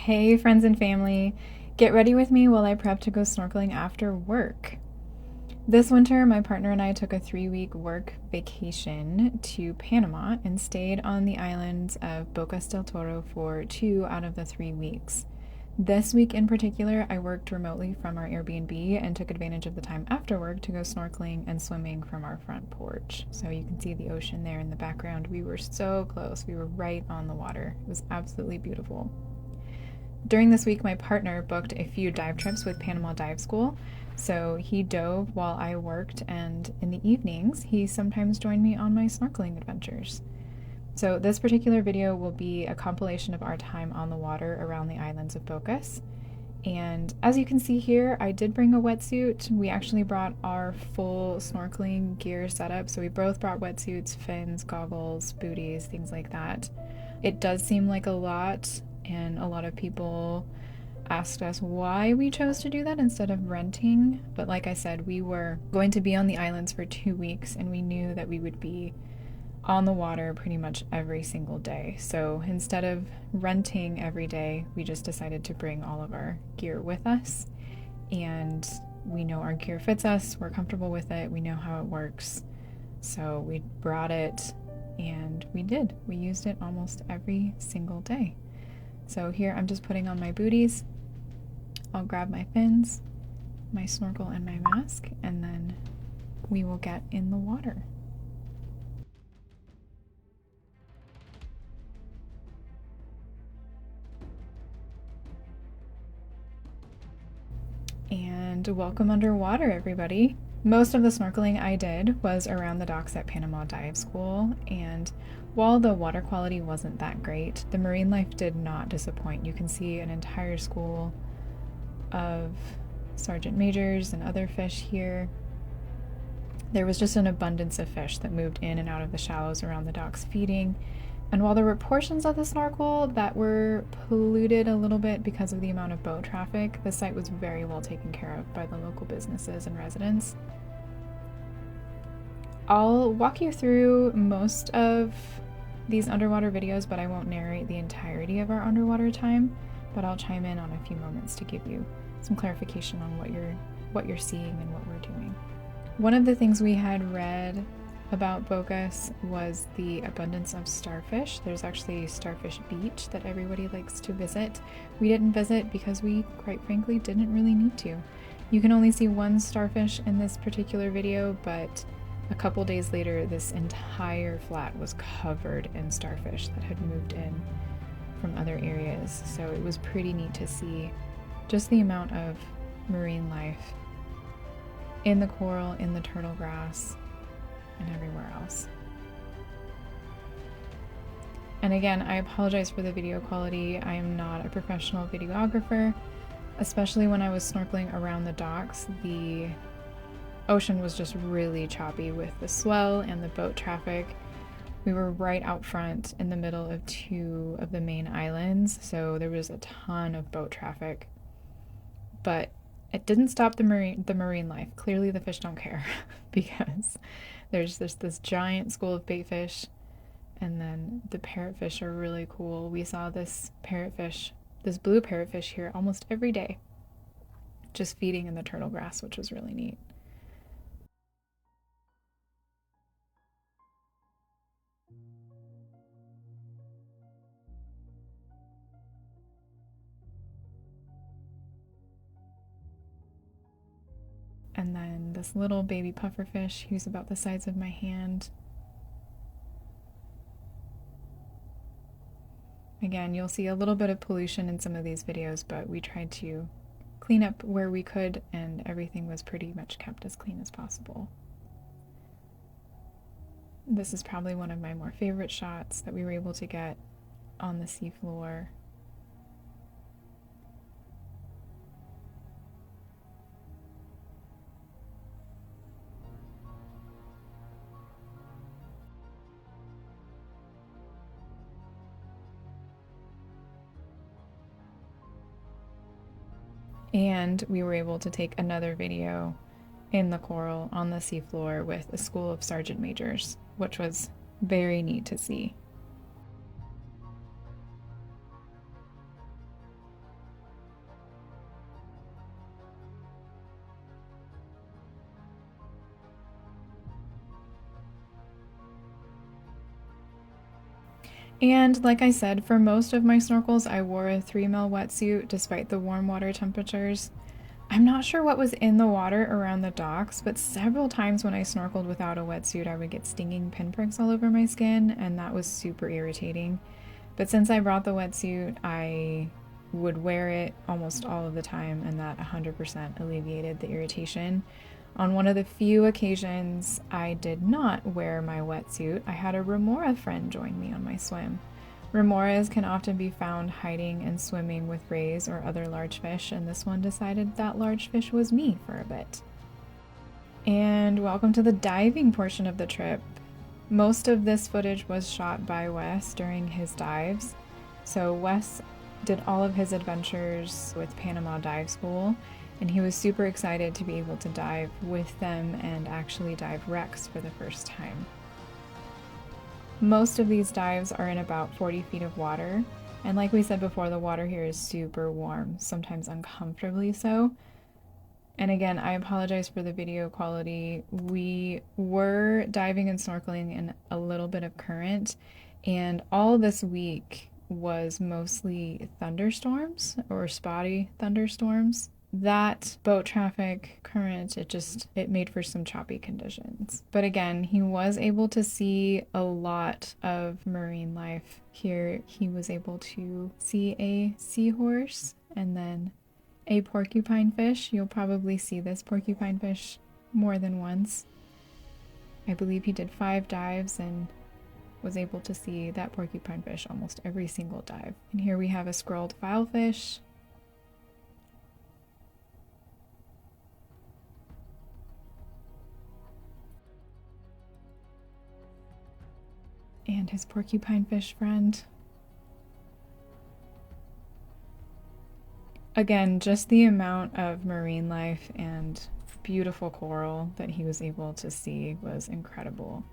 Hey, friends and family, get ready with me while I prep to go snorkeling after work. This winter, my partner and I took a 3-week work vacation to Panama and stayed on the islands of Bocas del Toro for 2 out of the 3 weeks. This week in particular, I worked remotely from our Airbnb and took advantage of the time after work to go snorkeling and swimming from our front porch. So you can see the ocean there in the background. We were so close, we were right on the water. It was absolutely beautiful. During this week, my partner booked a few dive trips with Panama Dive School. So he dove while I worked, and in the evenings, he sometimes joined me on my snorkeling adventures. So this particular video will be a compilation of our time on the water around the islands of Bocas. And as you can see here, I did bring a wetsuit. We actually brought our full snorkeling gear setup. So we both brought wetsuits, fins, goggles, booties, things like that. It does seem like a lot, and a lot of people asked us why we chose to do that instead of renting. But like I said, we were going to be on the islands for 2 weeks, and we knew that we would be on the water pretty much every single day. So instead of renting every day, we just decided to bring all of our gear with us. And we know our gear fits us, we're comfortable with it, we know how it works. So we brought it, and we did. We used it almost every single day. So here I'm just putting on my booties. I'll grab my fins, my snorkel, and my mask, and then we will get in the water. And welcome underwater, everybody. Most of the snorkeling I did was around the docks at Panama Dive School, and while the water quality wasn't that great, the marine life did not disappoint. You can see an entire school of sergeant majors and other fish here. There was just an abundance of fish that moved in and out of the shallows around the docks feeding. And while there were portions of the snorkel that were polluted a little bit because of the amount of boat traffic, the site was very well taken care of by the local businesses and residents. I'll walk you through most of these underwater videos, but I won't narrate the entirety of our underwater time, but I'll chime in on a few moments to give you some clarification on what you're seeing and what we're doing. One of the things we had read about Bocas was the abundance of starfish. There's actually Starfish Beach that everybody likes to visit. We didn't visit because we, quite frankly, didn't really need to. You can only see one starfish in this particular video, but a couple days later, this entire flat was covered in starfish that had moved in from other areas. So it was pretty neat to see just the amount of marine life in the coral, in the turtle grass, and everywhere else. And again, I apologize for the video quality. I am not a professional videographer, especially when I was snorkeling around the docks. The ocean was just really choppy with the swell and the boat traffic. We were right out front in the middle of 2 of the main islands, so there was a ton of boat traffic. But it didn't stop the marine life. Clearly the fish don't care because there's this giant school of baitfish, and then the parrotfish are really cool. We saw this blue parrotfish here almost every day, just feeding in the turtle grass, which was really neat. And then this little baby pufferfish, who's about the size of my hand. Again, you'll see a little bit of pollution in some of these videos, but we tried to clean up where we could, and everything was pretty much kept as clean as possible. This is probably one of my more favorite shots that we were able to get on the seafloor. And we were able to take another video in the coral on the seafloor with a school of sergeant majors, which was very neat to see. And like I said, for most of my snorkels, I wore a 3 mil wetsuit despite the warm water temperatures. I'm not sure what was in the water around the docks, but several times when I snorkeled without a wetsuit, I would get stinging pinpricks all over my skin, and that was super irritating. But since I brought the wetsuit, I would wear it almost all of the time, and that 100% alleviated the irritation. On one of the few occasions I did not wear my wetsuit, I had a remora friend join me on my swim. Remoras can often be found hiding and swimming with rays or other large fish, and this one decided that large fish was me for a bit. And welcome to the diving portion of the trip. Most of this footage was shot by Wes during his dives. So Wes did all of his adventures with Panama Dive School, and he was super excited to be able to dive with them and actually dive wrecks for the first time. Most of these dives are in about 40 feet of water, and like we said before, the water here is super warm, sometimes uncomfortably so. And again, I apologize for the video quality. We were diving and snorkeling in a little bit of current, and all this week was mostly thunderstorms or spotty thunderstorms. That boat traffic current, it made for some choppy conditions. But again, he was able to see a lot of marine life. Here he was able to see a seahorse and then a porcupine fish. You'll probably see this porcupine fish more than once. I believe he did 5 dives and was able to see that porcupine fish almost every single dive. And here we have a scrolled filefish. And his porcupine fish friend. Again, just the amount of marine life and beautiful coral that he was able to see was incredible.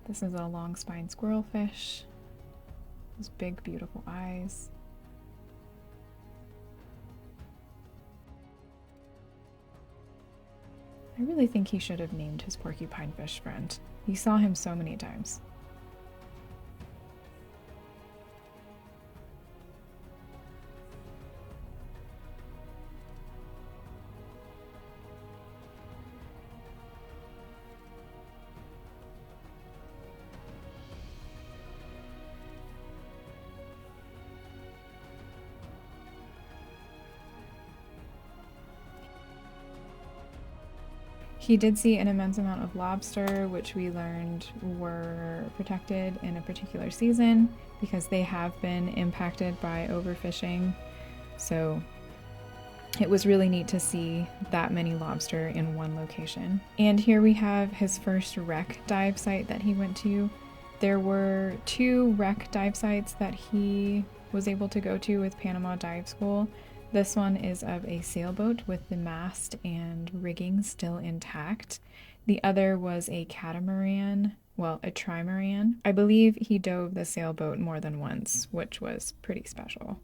This is a long spine squirrelfish. Those big, beautiful eyes. I really think he should have named his porcupine fish friend. He saw him so many times. He did see an immense amount of lobster, which we learned were protected in a particular season because they have been impacted by overfishing. So it was really neat to see that many lobster in one location. And here we have his first wreck dive site that he went to. There were 2 wreck dive sites that he was able to go to with Panama Dive School. This one is of a sailboat with the mast and rigging still intact. The other was a catamaran, well, a trimaran. I believe he dove the sailboat more than once, which was pretty special.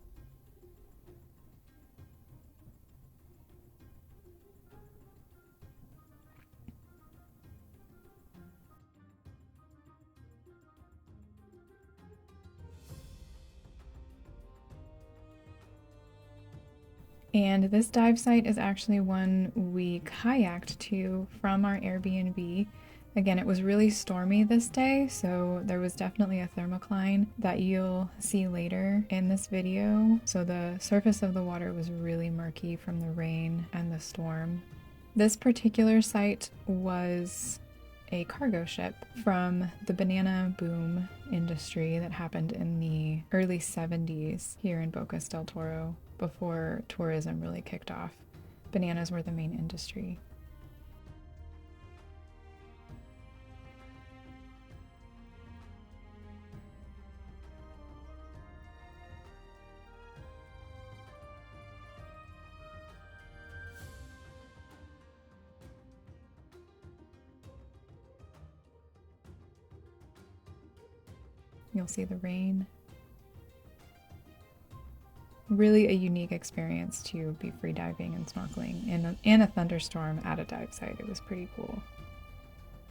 And this dive site is actually one we kayaked to from our Airbnb. Again, it was really stormy this day, so there was definitely a thermocline that you'll see later in this video. So the surface of the water was really murky from the rain and the storm. This particular site was a cargo ship from the banana boom industry that happened in the early 70s here in Bocas del Toro before tourism really kicked off. Bananas were the main industry. You'll see the rain. Really a unique experience to be free diving and snorkeling in a thunderstorm at a dive site. It was pretty cool.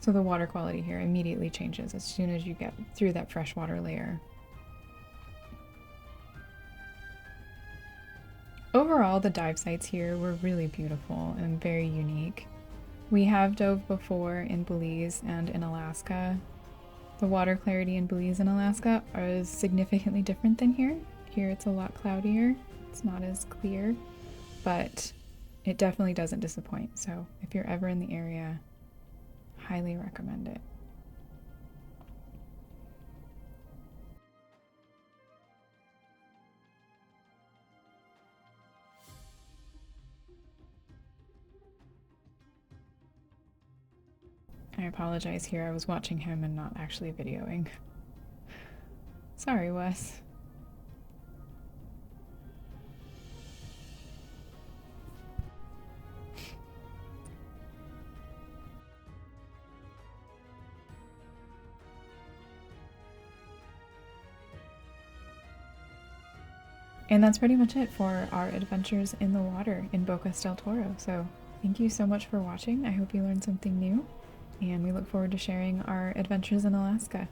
So the water quality here immediately changes as soon as you get through that freshwater layer. Overall, the dive sites here were really beautiful and very unique. We have dove before in Belize and in Alaska. The water clarity in Belize and Alaska is significantly different than here. Here it's a lot cloudier, it's not as clear, but it definitely doesn't disappoint. So if you're ever in the area, highly recommend it. I apologize here, I was watching him and not actually videoing. Sorry, Wes. And that's pretty much it for our adventures in the water in Bocas del Toro. So thank you so much for watching. I hope you learned something new, and we look forward to sharing our adventures in Alaska.